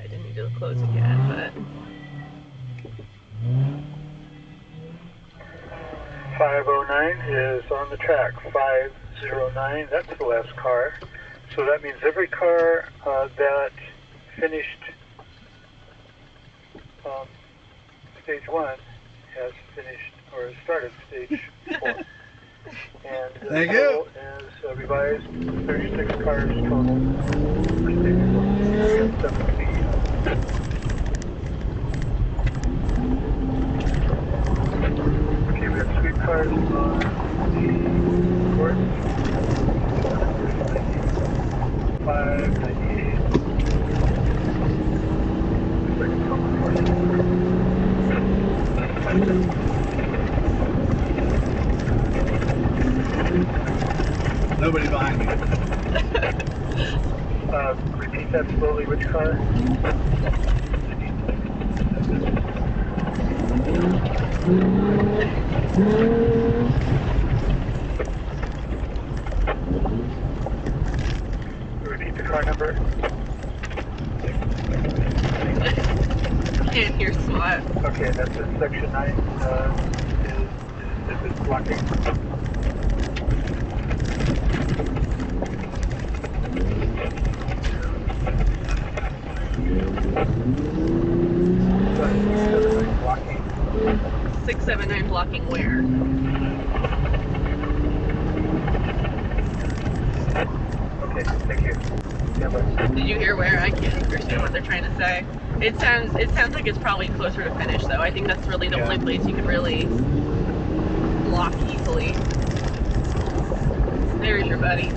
I didn't need to close it yet, but... 509 is on the track. 509, that's the last car. So that means every car that finished stage 1 has finished or started stage 4. And the total is revised 36 cars total for stage 4. We have 70. Okay, we have 3 cars on the course. 598. Nobody behind me. Repeat that slowly. Which car? Repeat the car number. Can't hear SWAT. Okay, that's in section 9. Is it blocking? Blocking. 679 blocking where? Okay, thank you. Did you hear where? I can't understand what they're trying to say. It sounds like it's probably closer to finish though. I think that's really the only place you can really block easily. There's your buddy.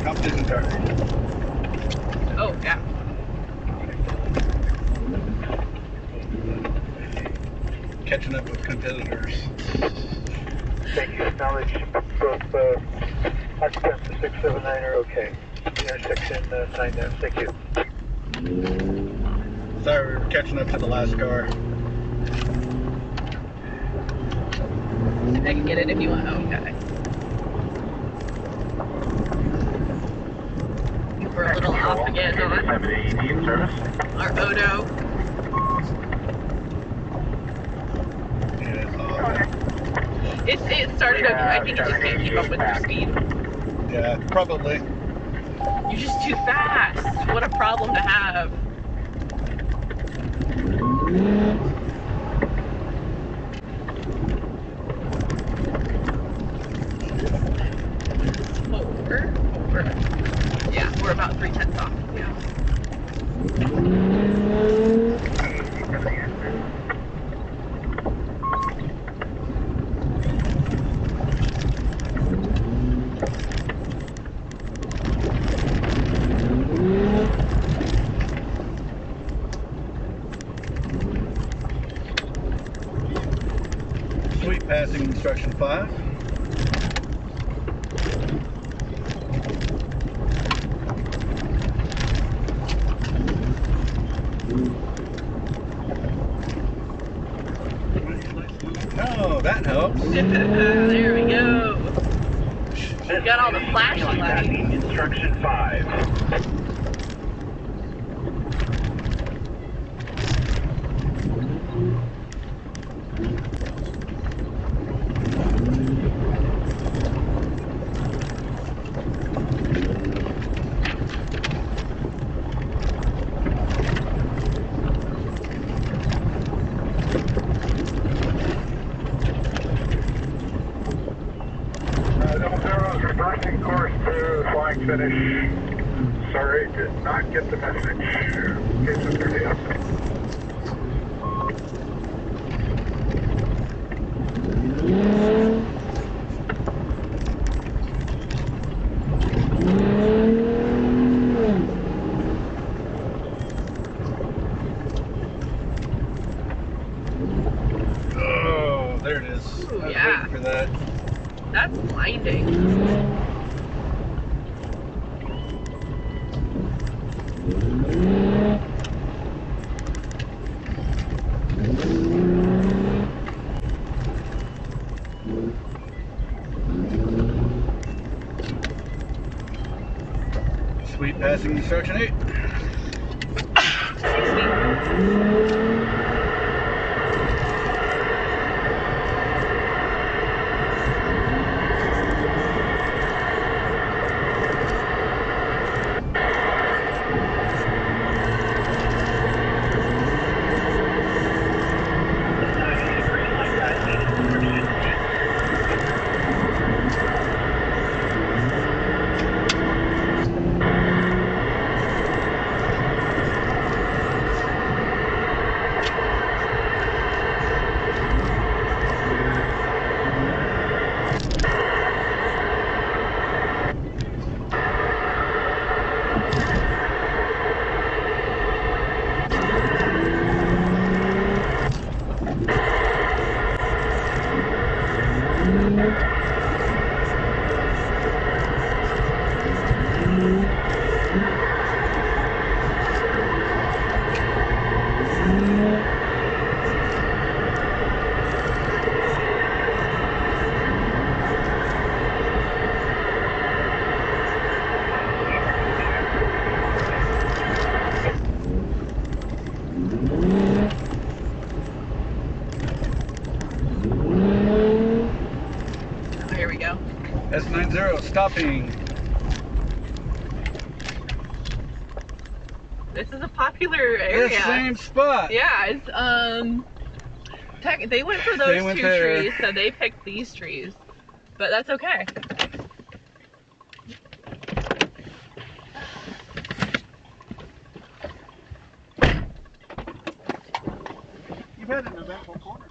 Competition car. Oh, yeah. Catching up with competitors. Thank you. Acknowledge both occupants of 679 are okay. Intersection 9 there. Thank you. Sorry, we were catching up to the last car. I can get it if you want. Okay. We're a little off again on our Odo. It started okay. I think it just can't keep up with your speed. Yeah, probably. You're just too fast. What a problem to have. We're about 3/10 off. Yeah. Sweet passing instruction 5. Oh, that helps. There we go. We've got all the flashing lights. Instruction 5. finish. Sorry, did not get the message. Here's a 30 up. Oh, there it is. Ooh, I was yeah. waiting for that. That's blinding. Sweet passing instruction 8. Excuse me. Oh, here we go. S90 stopping. This is a popular area. The same spot. Yeah, it's they went for those two there. trees, so they picked these trees. But that's okay. You've had an eventful corner.